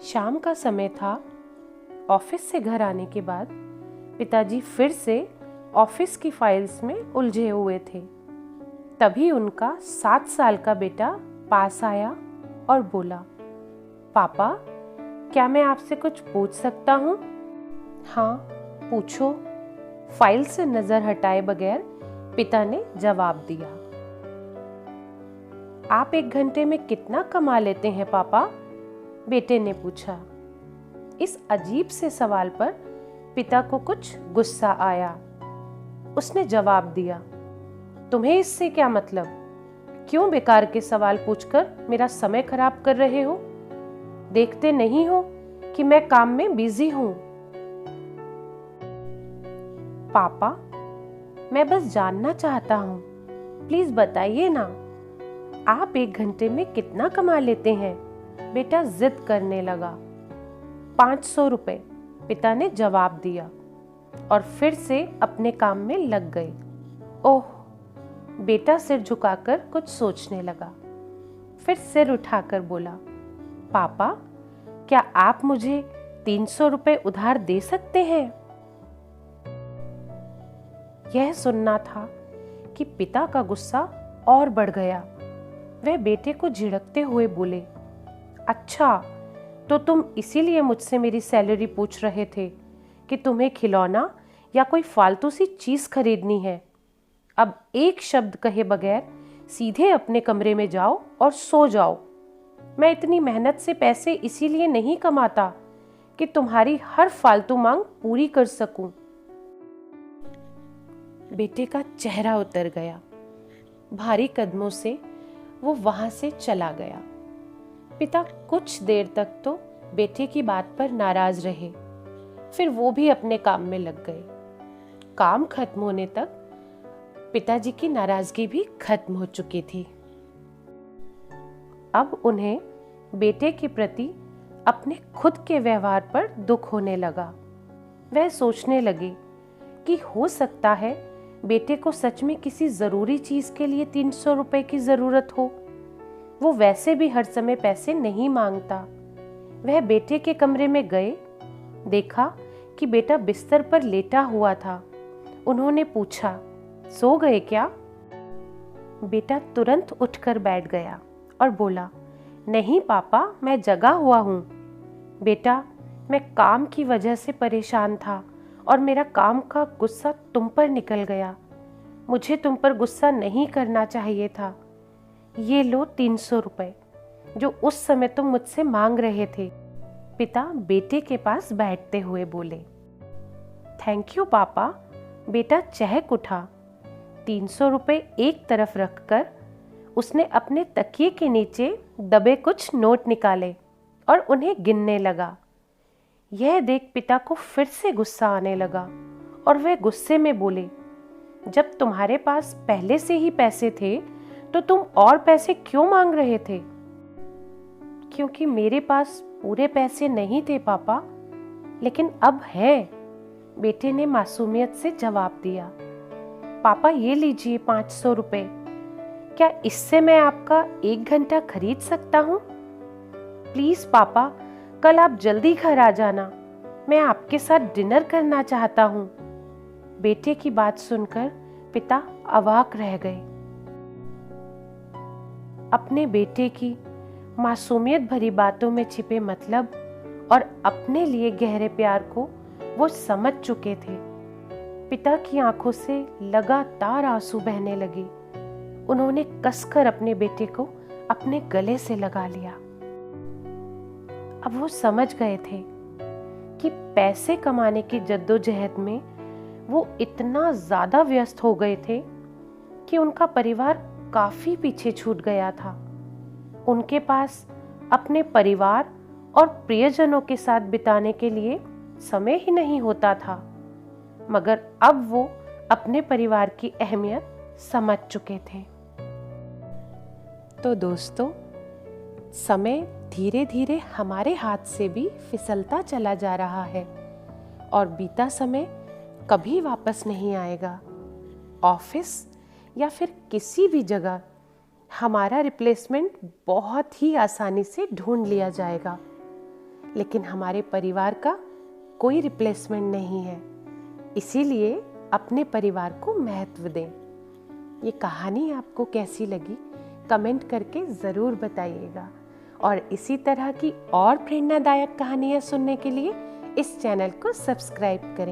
शाम का समय था। ऑफिस से घर आने के बाद पिताजी फिर से ऑफिस की फाइल्स में उलझे हुए थे। तभी उनका 7 साल का बेटा पास आया और बोला, पापा, क्या मैं आपसे कुछ पूछ सकता हूँ? हाँ, पूछो, फाइल से नजर हटाए बगैर पिता ने जवाब दिया। आप 1 घंटे में कितना कमा लेते हैं पापा? बेटे ने पूछा। इस अजीब से सवाल पर पिता को कुछ गुस्सा आया। उसने जवाब दिया, तुम्हें इससे क्या मतलब? क्यों बेकार के सवाल पूछकर मेरा समय खराब कर रहे हो? देखते नहीं हो कि मैं काम में बिजी हूं? पापा, मैं बस जानना चाहता हूं, प्लीज बताइए ना, आप 1 घंटे में कितना कमा लेते हैं? बेटा जिद करने लगा। 500 रुपए, पिता ने जवाब दिया और फिर से अपने काम में लग गए। ओह, बेटा सिर झुकाकर कुछ सोचने लगा। फिर सिर उठाकर बोला, पापा, क्या आप मुझे 300 रुपए उधार दे सकते हैं? यह सुनना था कि पिता का गुस्सा और बढ़ गया। वह बेटे को झिड़कते हुए बोले, अच्छा, तो तुम इसीलिए मुझसे मेरी सैलरी पूछ रहे थे कि तुम्हें खिलौना या कोई फालतू सी चीज खरीदनी है। अब एक शब्द कहे बगैर सीधे अपने कमरे में जाओ और सो जाओ। मैं इतनी मेहनत से पैसे इसीलिए नहीं कमाता कि तुम्हारी हर फालतू मांग पूरी कर सकूं। बेटे का चेहरा उतर गया। भारी कदमों से वो वहां से चला गया। पिता कुछ देर तक तो बेटे की बात पर नाराज रहे, फिर वो भी अपने काम में लग गए। काम खत्म होने तक पिताजी की नाराजगी भी खत्म हो चुकी थी। अब उन्हें बेटे के प्रति अपने खुद के व्यवहार पर दुख होने लगा। वह सोचने लगे कि हो सकता है बेटे को सच में किसी जरूरी चीज के लिए 300 रुपए की जरूरत हो। वो वैसे भी हर समय पैसे नहीं मांगता। वह बेटे के कमरे में गए, देखा कि बेटा बिस्तर पर लेटा हुआ था। उन्होंने पूछा, सो गए क्या? बेटा तुरंत उठकर बैठ गया और बोला, नहीं पापा, मैं जगा हुआ हूँ। बेटा, मैं काम की वजह से परेशान था और मेरा काम का गुस्सा तुम पर निकल गया। मुझे तुम पर गुस्सा नहीं करना चाहिए था। ये लो 300 रुपए, जो उस समय तुम मुझसे मांग रहे थे। पिता बेटे के पास बैठते हुए बोले। थैंक यू पापा। बेटा चहक उठा। 300 रुपए एक तरफ रखकर उसने अपने तकिए के नीचे दबे कुछ नोट निकाले और उन्हें गिनने लगा। यह देख पिता को फिर से गुस्सा आने लगा और वह गुस्से में बोले, जब तुम्हारे पास पहले से ही पैसे थे तो तुम और पैसे क्यों मांग रहे थे? क्योंकि मेरे पास पूरे पैसे नहीं थे पापा, लेकिन अब है, बेटे ने मासूमियत से जवाब दिया। पापा, ये लीजिए 500 रुपए। क्या इससे मैं आपका 1 घंटा खरीद सकता हूँ? प्लीज पापा, कल आप जल्दी घर आ जाना। मैं आपके साथ डिनर करना चाहता हूँ। बेटे की बात सुनकर पिता अवाक रह गए। अपने बेटे की मासूमियत भरी बातों में छिपे मतलब और अपने लिए गहरे प्यार को वो समझ चुके थे। पिता की आंखों से लगातार आंसू बहने लगे। उन्होंने कसकर अपने बेटे को अपने गले से लगा लिया। अब वो समझ गए थे कि पैसे कमाने की जद्दोजहद में वो इतना ज्यादा व्यस्त हो गए थे कि उनका परिवार काफी पीछे छूट गया था। उनके पास अपने परिवार और प्रियजनों के साथ बिताने के लिए समय ही नहीं होता था। मगर अब वो अपने परिवार की अहमियत समझ चुके थे। तो दोस्तों, समय धीरे धीरे हमारे हाथ से भी फिसलता चला जा रहा है और बीता समय कभी वापस नहीं आएगा। ऑफिस या फिर किसी भी जगह हमारा रिप्लेसमेंट बहुत ही आसानी से ढूंढ लिया जाएगा, लेकिन हमारे परिवार का कोई रिप्लेसमेंट नहीं है, इसीलिए अपने परिवार को महत्व दें। ये कहानी आपको कैसी लगी कमेंट करके ज़रूर बताइएगा, और इसी तरह की और प्रेरणादायक कहानियाँ सुनने के लिए इस चैनल को सब्सक्राइब करें।